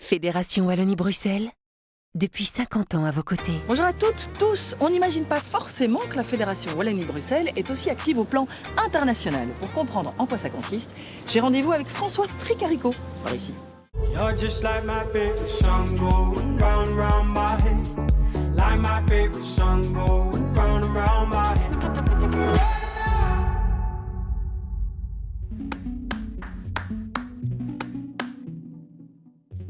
Fédération Wallonie-Bruxelles, depuis 50 ans à vos côtés. Bonjour à toutes, tous. On n'imagine pas forcément que la Fédération Wallonie-Bruxelles est aussi active au plan international. Pour comprendre en quoi ça consiste, j'ai rendez-vous avec François Tricarico, par ici. You're just like my favorite song going round and round my head. Like my favorite song going round and round my head.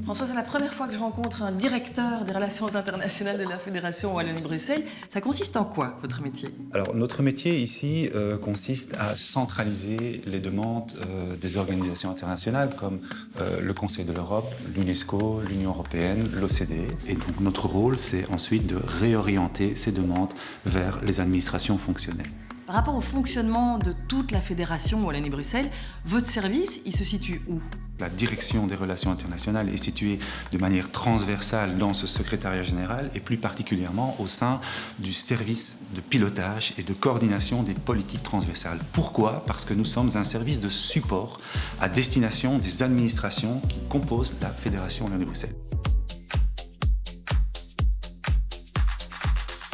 François, c'est la première fois que je rencontre un directeur des relations internationales de la Fédération Wallonie-Bruxelles. Ça consiste en quoi, votre métier? Alors, notre métier ici consiste à centraliser les demandes des organisations internationales comme le Conseil de l'Europe, l'UNESCO, l'Union européenne, l'OCDE. Et donc, notre rôle, c'est ensuite de réorienter ces demandes vers les administrations fonctionnelles. Par rapport au fonctionnement de toute la Fédération Wallonie-Bruxelles, votre service, il se situe où? La direction des relations internationales est située de manière transversale dans ce secrétariat général et plus particulièrement au sein du service de pilotage et de coordination des politiques transversales. Pourquoi? Parce que nous sommes un service de support à destination des administrations qui composent la Fédération Wallonie-Bruxelles.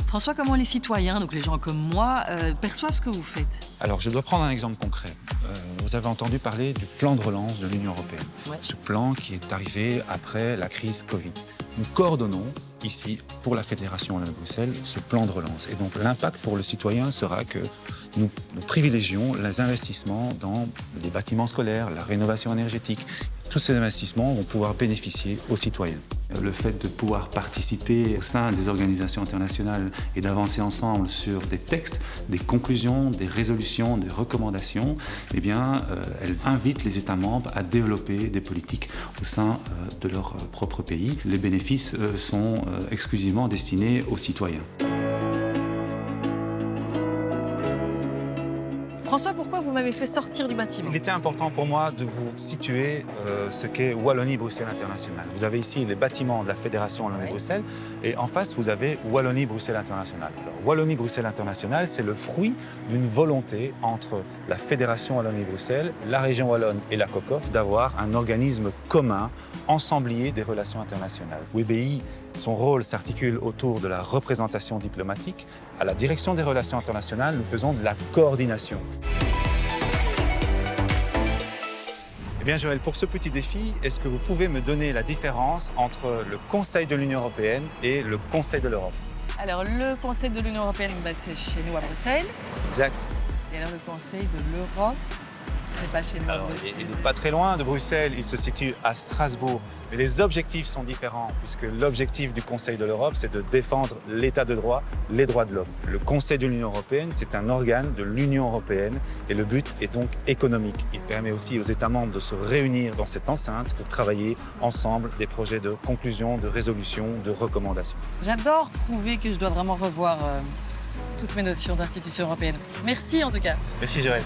François, comment les citoyens, donc les gens comme moi, perçoivent ce que vous faites? Alors, je dois prendre un exemple concret. Vous avez entendu parler du plan de relance de l'Union européenne. Ouais. Ce plan qui est arrivé après la crise Covid. Nous coordonnons ici, pour la Fédération Wallonie-Bruxelles, ce plan de relance. Et donc, l'impact pour le citoyen sera que nous privilégions les investissements dans les bâtiments scolaires, la rénovation énergétique. Tous ces investissements vont pouvoir bénéficier aux citoyens. Le fait de pouvoir participer au sein des organisations internationales et d'avancer ensemble sur des textes, des conclusions, des résolutions, des recommandations, eh bien, elles invitent les États membres à développer des politiques au sein de leur propre pays. Les bénéfices sont exclusivement destinés aux citoyens. François, pourquoi vous m'avez fait sortir du bâtiment? Il était important pour moi de vous situer ce qu'est Wallonie-Bruxelles International. Vous avez ici les bâtiments de la Fédération Wallonie-Bruxelles et en face, vous avez Wallonie-Bruxelles International. Alors, Wallonie-Bruxelles International, c'est le fruit d'une volonté entre la Fédération Wallonie-Bruxelles, la région Wallonne et la COCOF d'avoir un organisme commun, ensemblier des relations internationales. WBI, son rôle s'articule autour de la représentation diplomatique. À la direction des relations internationales, nous faisons de la coordination. Eh bien, Joël, pour ce petit défi, est-ce que vous pouvez me donner la différence entre le Conseil de l'Union européenne et le Conseil de l'Europe? Alors, le Conseil de l'Union européenne, c'est chez nous à Bruxelles. Exact. Et alors, le Conseil de l'Europe, c'est pas chez nous à Bruxelles. Il n'est pas très loin de Bruxelles, il se situe à Strasbourg. Mais les objectifs sont différents, puisque l'objectif du Conseil de l'Europe, c'est de défendre l'état de droit, les droits de l'homme. Le Conseil de l'Union européenne, c'est un organe de l'Union européenne, et le but est donc économique. Il permet aussi aux États membres de se réunir dans cette enceinte pour travailler ensemble des projets de conclusion, de résolution, de recommandation. J'adore prouver que je dois vraiment revoir toutes mes notions d'institutions européennes. Merci en tout cas. Merci, Joël.